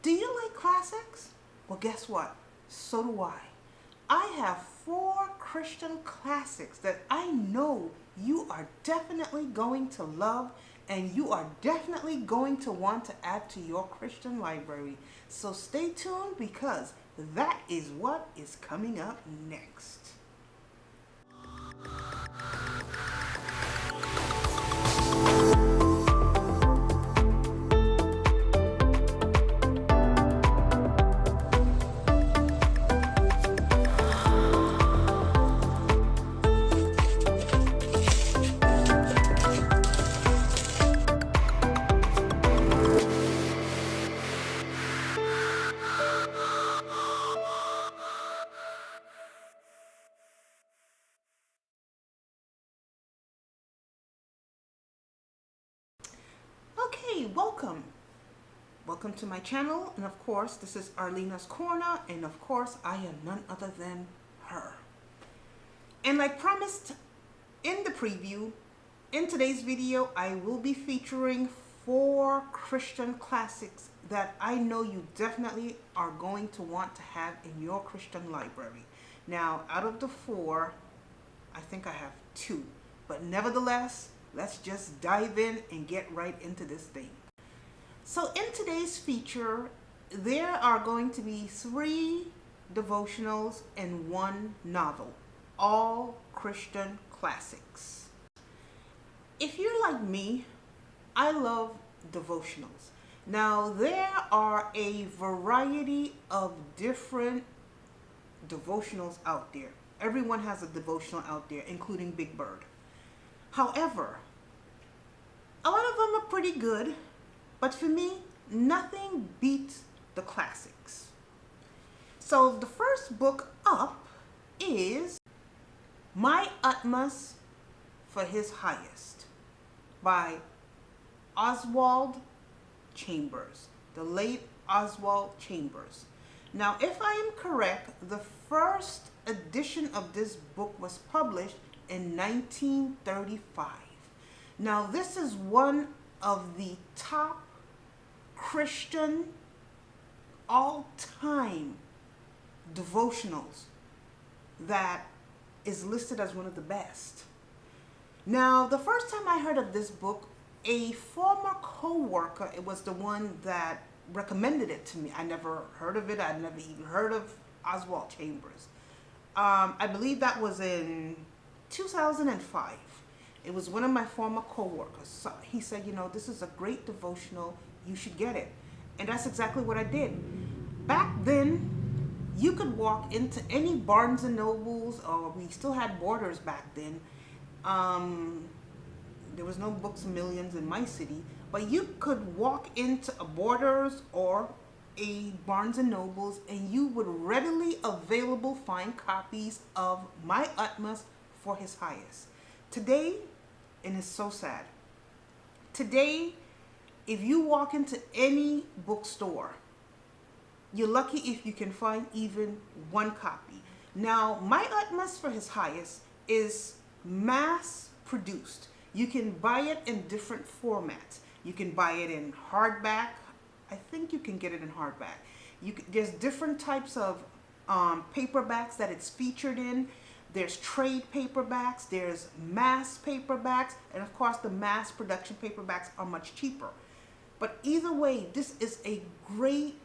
Do you like classics? Well, guess what? So do I. I have 4 Christian classics that I know you are definitely going to love and you are definitely going to want to add to your Christian library. So stay tuned because that is what is coming up next. Okay, welcome. Welcome to my channel, and of course, this is Arlena's Corner, and of course, I am none other than her. And like promised in the preview, in today's video, I will be featuring 4 Christian classics that I know you definitely are going to want to have in your Christian library. Now, out of the 4, I think I have 2, but nevertheless, let's just dive in and get right into this thing. So in today's feature, there are going to be 3 devotionals and 1 novel, all Christian classics. If you're like me, I love devotionals. Now, there are a variety of different devotionals out there. Everyone has a devotional out there, including Big Bird. However, a lot of them are pretty good, but for me, nothing beats the classics. So the first book up is My Utmost for His Highest by Oswald Chambers, the late Oswald Chambers. Now, if I am correct, the first edition of this book was published in 1935. Now, this is one of the top Christian all-time devotionals that is listed as one of the best. Now, the first time I heard of this book, a former co-worker, it was the one that recommended it to me. I never heard of it. I'd never even heard of Oswald Chambers. I believe that was in 2005. It was one of my former co-workers. So he said, you know, this is a great devotional. You should get it. And that's exactly what I did. Back then, you could walk into any Barnes and Nobles, or we still had Borders back then. There was no Books A Millions in my city, but you could walk into a Borders or a Barnes and Nobles and you would readily available find copies of My Utmost for His Highest. Today, and it's so sad, today, if you walk into any bookstore, you're lucky if you can find even 1 copy. Now, My Utmost for His Highest is mass produced. You can buy it in different formats. You can buy it in hardback. I think you can get it in hardback. There's different types of paperbacks that it's featured in. There's trade paperbacks, there's mass paperbacks, and of course the mass production paperbacks are much cheaper. But either way, this is a great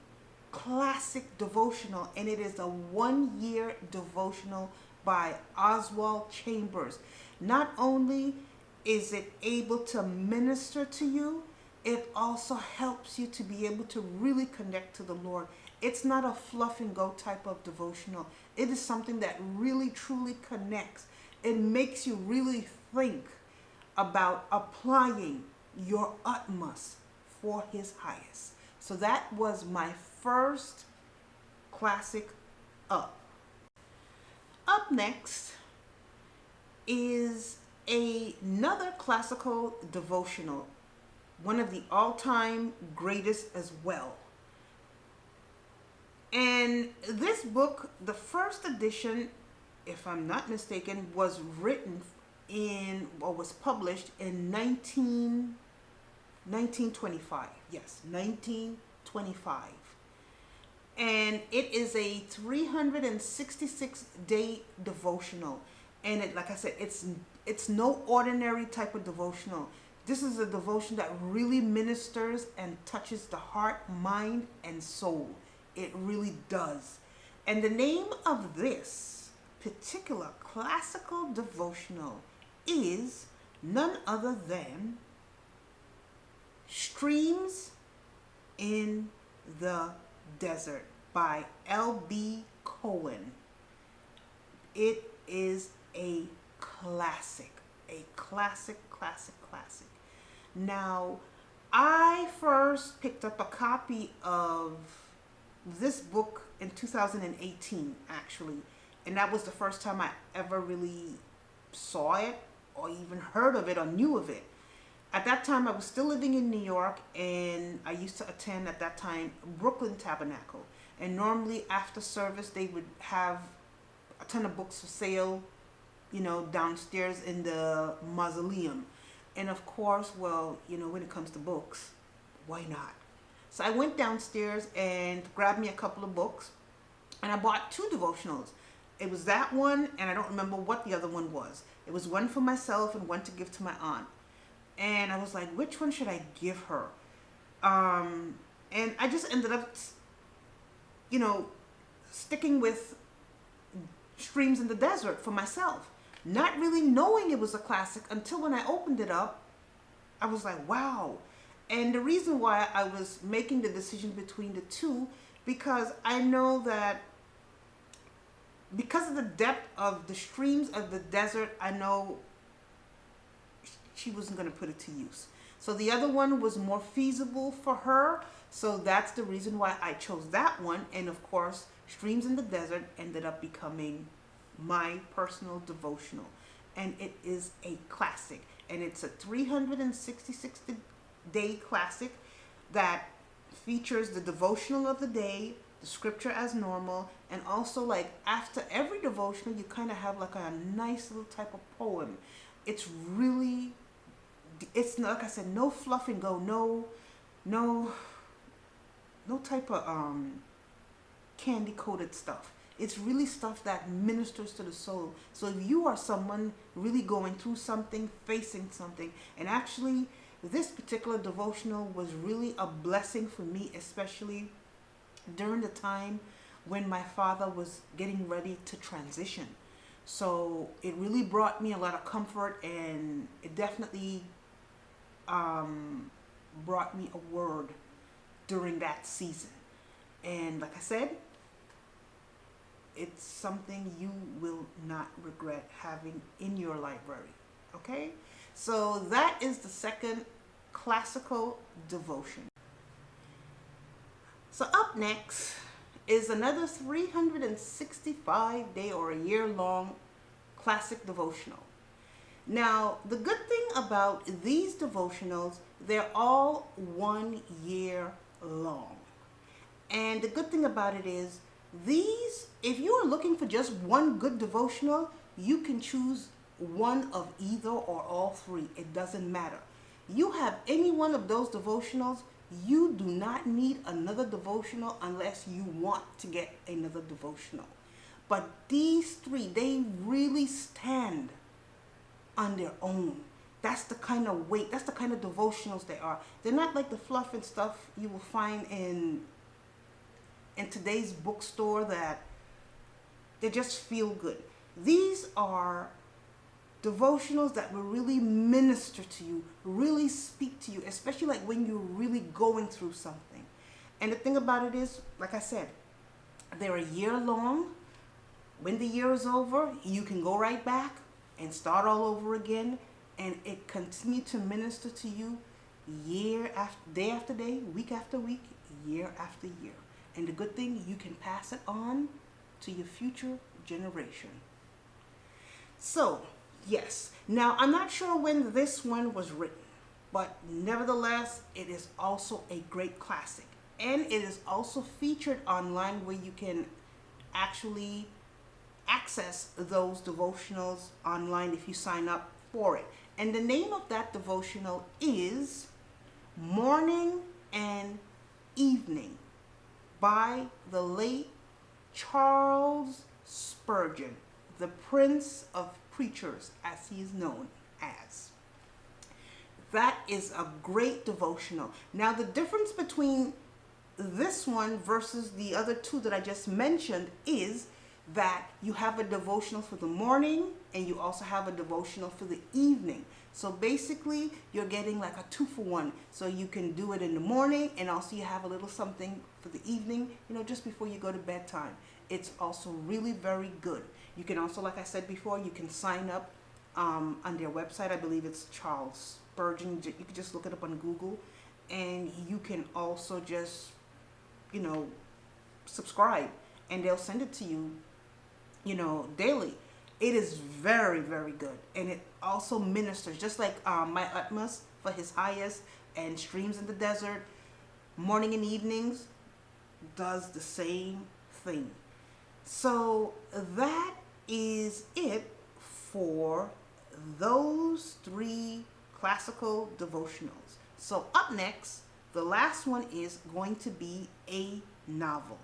classic devotional, and it is a 1-year devotional by Oswald Chambers. Not only is it able to minister to you, it also helps you to be able to really connect to the Lord. It's not a fluff and go type of devotional. It is something that really truly connects. It makes you really think about applying your utmost for His highest. So that was my first classic up. Up next is another classical devotional, one of the all-time greatest as well. And this book, the first edition, if I'm not mistaken, was written in, or was published in 1925. Yes, 1925. And it is a 366-day devotional. And it, like I said, it's no ordinary type of devotional. This is a devotion that really ministers and touches the heart, mind, and soul. It really does. And the name of this particular classical devotional is none other than Streams in the Desert by L.B. Cohen. It is a classic, classic. Now, I first picked up a copy of this book in 2018, actually, and that was the first time I ever really saw it or even heard of it or knew of it. At that time, I was still living in New York, and I used to attend at that time Brooklyn Tabernacle. And normally after service, they would have a ton of books for sale, downstairs in the mausoleum. And of course, well, when it comes to books, why not? So I went downstairs and grabbed me a couple of books, and I bought two devotionals. It was that one, and I don't remember what the other one was. It was one for myself and one to give to my aunt. And I was like, which one should I give her? And I just ended up, sticking with Streams in the Desert for myself. Not really knowing it was a classic until when I opened it up, I was like, wow. And the reason why I was making the decision between the two, because I know that because of the depth of the Streams of the Desert, I know she wasn't going to put it to use. So the other one was more feasible for her. So that's the reason why I chose that one. And of course, Streams in the Desert ended up becoming my personal devotional. And it is a classic. And it's a 366-day classic that features the devotional of the day, the scripture as normal, and also like after every devotional, you kind of have like a nice little type of poem. It's really, it's not, like I said, no fluff and go, no type of candy coated stuff. It's really stuff that ministers to the soul. So if you are someone really going through something, facing something, and actually this particular devotional was really a blessing for me, especially during the time when my father was getting ready to transition. So it really brought me a lot of comfort, and it definitely brought me a word during that season. And like I said, it's something you will not regret having in your library. Okay? So that is the second classical devotion. So up next is another 365-day or a year-long classic devotional. Now, the good thing about these devotionals, they're all 1 year long. And the good thing about it is, these, if you are looking for just one good devotional, you can choose one of either or all three. It doesn't matter. You have any one of those devotionals, you do not need another devotional unless you want to get another devotional. But these three, they really stand on their own. That's the kind of weight, that's the kind of devotionals they are. They're not like the fluff and stuff you will find in today's bookstore that they just feel good. These are devotionals that will really minister to you, really speak to you, especially like when you're really going through something. And the thing about it is, like I said, they're a year long. When the year is over, you can go right back and start all over again, and it continues to minister to you day after day, week after week, year after year. And the good thing, you can pass it on to your future generation. So, yes. Now, I'm not sure when this one was written, but nevertheless, it is also a great classic. And it is also featured online where you can actually access those devotionals online if you sign up for it. And the name of that devotional is Morning and Evening by the late Charles Spurgeon, the Prince of Preachers, as he is known as. That is a great devotional. Now, the difference between this one versus the other two that I just mentioned is that you have a devotional for the morning and you also have a devotional for the evening. So basically, you're getting like a 2-for-1. So you can do it in the morning and also you have a little something for the evening, just before you go to bedtime. It's also really very good. You can also, like I said before, you can sign up on their website. I believe it's Charles Spurgeon. You can just look it up on Google, and you can also just, subscribe, and they'll send it to you, daily. It is very, very good, and it also ministers, just like My Utmost for His Highest and Streams in the Desert, morning and evenings, does the same thing. So that is it for those 3 classical devotionals. So up next, the last one is going to be a novel.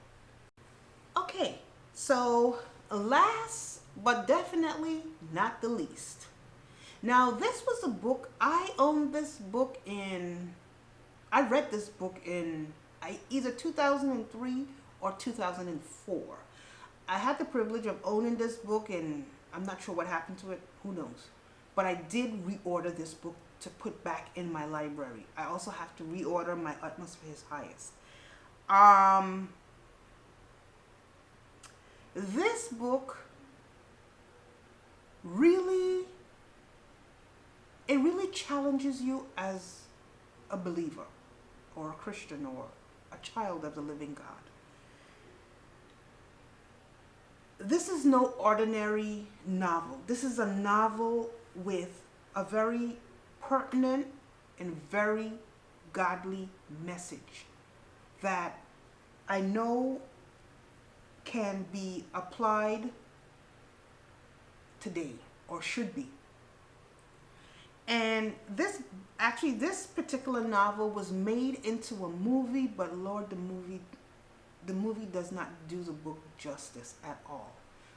Okay, so last but definitely not the least. Now, this was a book, I read this book in either 2003 or 2004. I had the privilege of owning this book, and I'm not sure what happened to it. Who knows? But I did reorder this book to put back in my library. I also have to reorder My Utmost for His Highest. This book really challenges you as a believer or a Christian or a child of the living God. This is no ordinary novel. This is a novel with a very pertinent and very godly message that I know can be applied today, or should be. And this particular novel was made into a movie, but Lord, the movie does not do the book justice at all.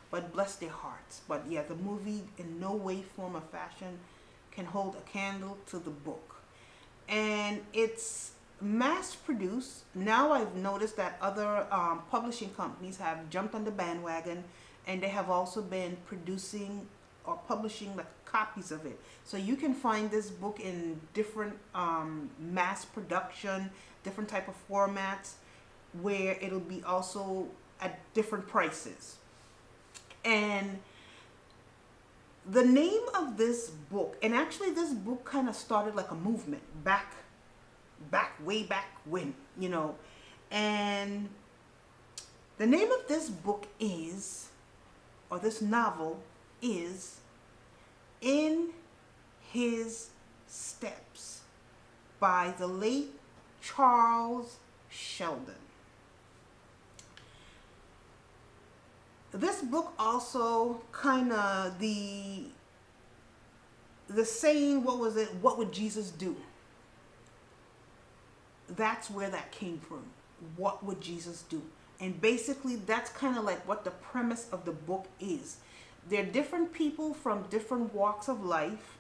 But bless their hearts. But yeah, the movie in no way, form, or fashion can hold a candle to the book. And it's mass produced. Now I've noticed that other publishing companies have jumped on the bandwagon, and they have also been producing or publishing like copies of it. So you can find this book in different mass production, different type of formats, where it'll be also at different prices. And the name of this book, and actually this book kind of started like a movement way back when, and the name of this book is, or this novel is, In His Steps by the late Charles Sheldon. This book also kind of the saying, what was it? What would Jesus do? That's where that came from. What would Jesus do? And basically that's kind of like what the premise of the book is. They're different people from different walks of life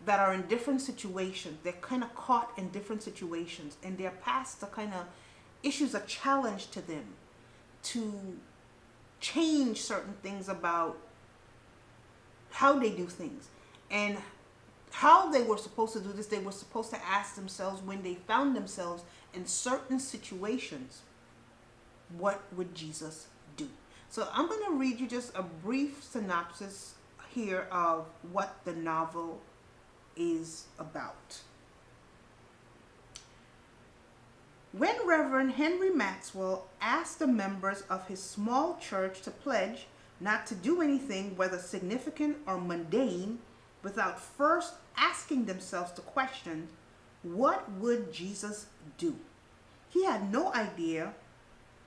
that are in different situations. They're kind of caught in different situations, and their past are kind of issues, a challenge to them to change certain things about how they do things. And how they were supposed to do this, they were supposed to ask themselves when they found themselves in certain situations, what would Jesus do? So I'm going to read you just a brief synopsis here of what the novel is about. When Reverend Henry Maxwell asked the members of his small church to pledge not to do anything, whether significant or mundane, without first asking themselves the question, what would Jesus do? He had no idea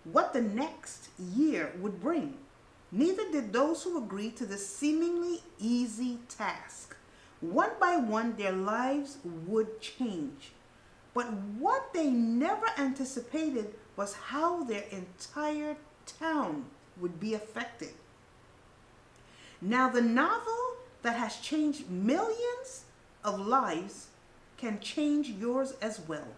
what the next year would bring. Neither did those who agreed to this seemingly easy task. One by one, their lives would change. But what they never anticipated was how their entire town would be affected. Now, the novel that has changed millions of lives can change yours as well.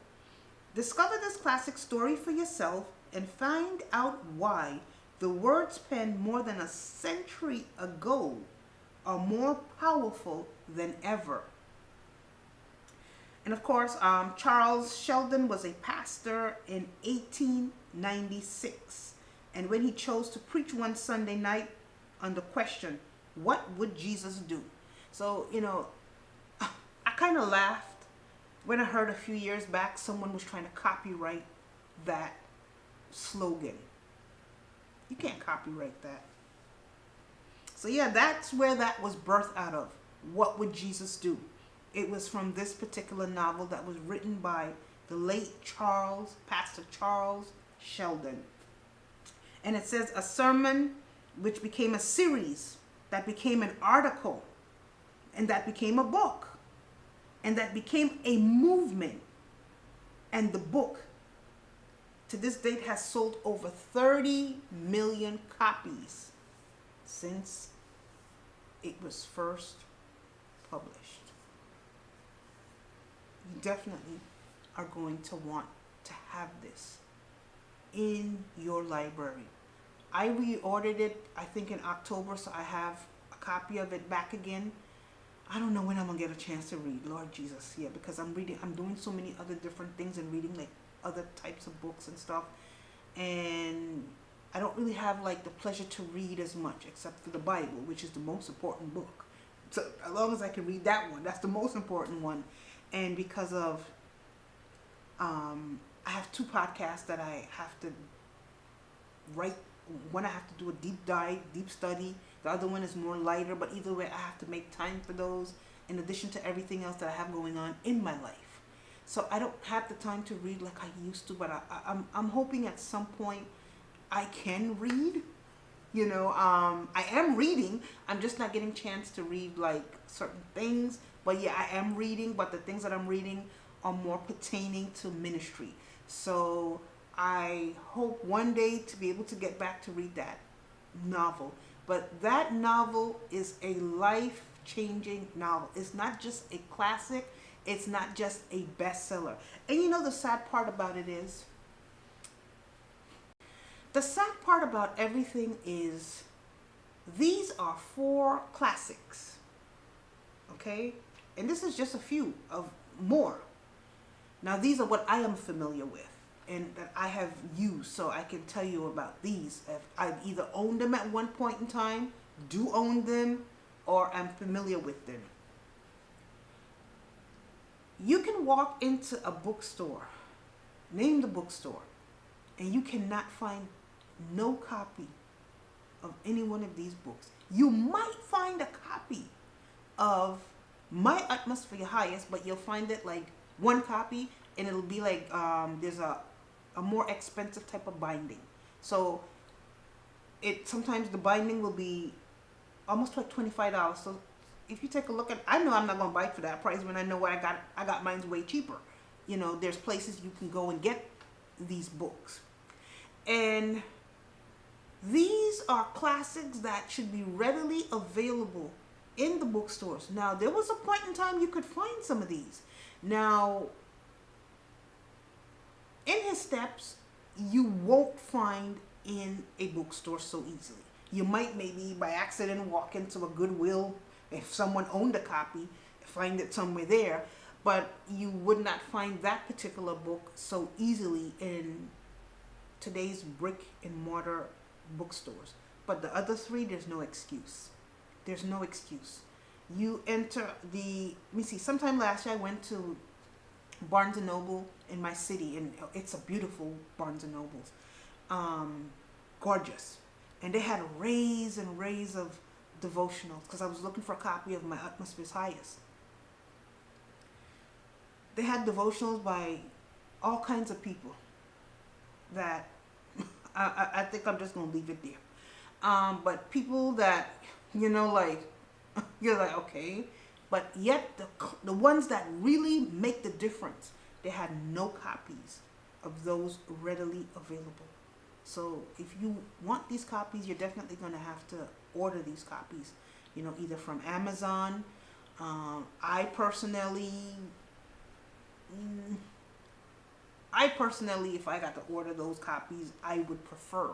Discover this classic story for yourself and find out why the words penned more than a century ago are more powerful than ever. And of course, Charles Sheldon was a pastor in 1896. And when he chose to preach one Sunday night on the question, what would Jesus do? So, I kind of laughed when I heard a few years back someone was trying to copyright that slogan. You can't copyright that. So yeah, that's where that was birthed out of. What would Jesus do? It was from this particular novel that was written by the late Pastor Charles Sheldon. And it says a sermon which became a series, that became an article, and that became a book, and that became a movement. And the book, to this date, has sold over 30 million copies since it was first published. You definitely are going to want to have this in your library. I reordered it, I think in October, so I have a copy of it back again. I don't know when I'm gonna get a chance to read, Lord Jesus, yeah, because I'm doing so many other different things and reading like other types of books and stuff, and I don't really have like the pleasure to read as much, except for the Bible, which is the most important book. So as long as I can read that one, that's the most important one. And because of I have 2 podcasts that I have to write. One I have to do a deep dive, deep study. The other one is more lighter, but either way I have to make time for those in addition to everything else that I have going on in my life. So I don't have the time to read like I used to, but I'm hoping at some point I can read. I am reading. I'm just not getting a chance to read like certain things. But yeah, I am reading, but the things that I'm reading are more pertaining to ministry. So I hope one day to be able to get back to read that novel. But that novel is a life-changing novel. It's not just a classic. It's not just a bestseller. And the sad part about it is, the sad part about everything is these are 4 classics. Okay? And this is just a few of more. Now, these are what I am familiar with and that I have used, so I can tell you about these. I've either owned them at one point in time, do own them, or I'm familiar with them. You can walk into a bookstore, name the bookstore, and you cannot find no copy of any one of these books. You might find a copy of My Utmost for Your Highest, but you'll find it like one copy, and it'll be like there's a more expensive type of binding. So sometimes the binding will be almost like $25. So if you take a look at, I know I'm not gonna buy it for that price when I know what I got mine's way cheaper. There's places you can go and get these books, and these are classics that should be readily available in the bookstores. Now, there was a point in time you could find some of these. Now, in his steps, you won't find in a bookstore so easily. You might maybe by accident walk into a Goodwill, if someone owned a copy, find it somewhere there, but you would not find that particular book so easily in today's brick and mortar bookstores. But the other 3, there's no excuse. There's no excuse. You enter sometime last year I went to Barnes & Noble in my city, and it's a beautiful Barnes & Noble's. Gorgeous. And they had arrays and arrays of devotionals because I was looking for a copy of My Utmost for His Highest. They had devotionals by all kinds of people that I think I'm just going to leave it there. But people that, like, you're like, okay. But yet the ones that really make the difference, they had no copies of those readily available. So if you want these copies, you're definitely going to have to order these copies, either from Amazon. I personally, mm, if I got to order those copies, I would prefer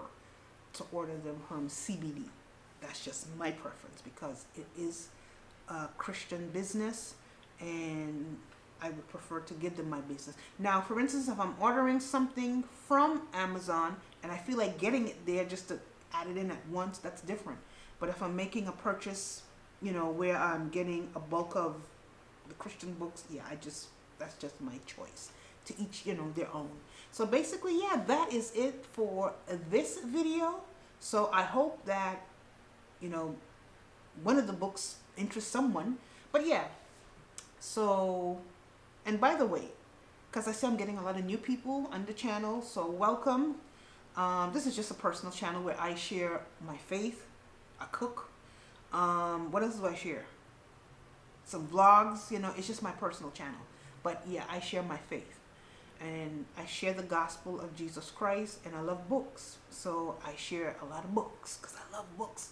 to order them from CBD. That's just my preference because it is a Christian business, and I would prefer to give them my business. Now, for instance, if I'm ordering something from Amazon and I feel like getting it there just to add it in at once, that's different. But if I'm making a purchase, where I'm getting a bulk of the Christian books, yeah, that's just my choice. To each, their own. So basically, yeah, that is it for this video. So I hope that, one of the books interests someone. But yeah, so, and by the way, because I see I'm getting a lot of new people on the channel, so welcome. This is just a personal channel where I share my faith. I cook. What else do I share? Some vlogs, it's just my personal channel. But yeah, I share my faith. And I share the gospel of Jesus Christ, and I love books. So I share a lot of books because I love books.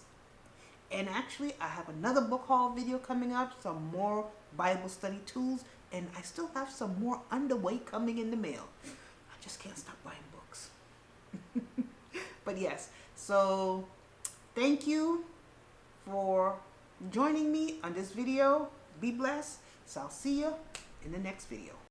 And actually, I have another book haul video coming up, some more Bible study tools, and I still have some more underway coming in the mail. I just can't stop buying books. But yes, so thank you for joining me on this video. Be blessed. So I'll see you in the next video.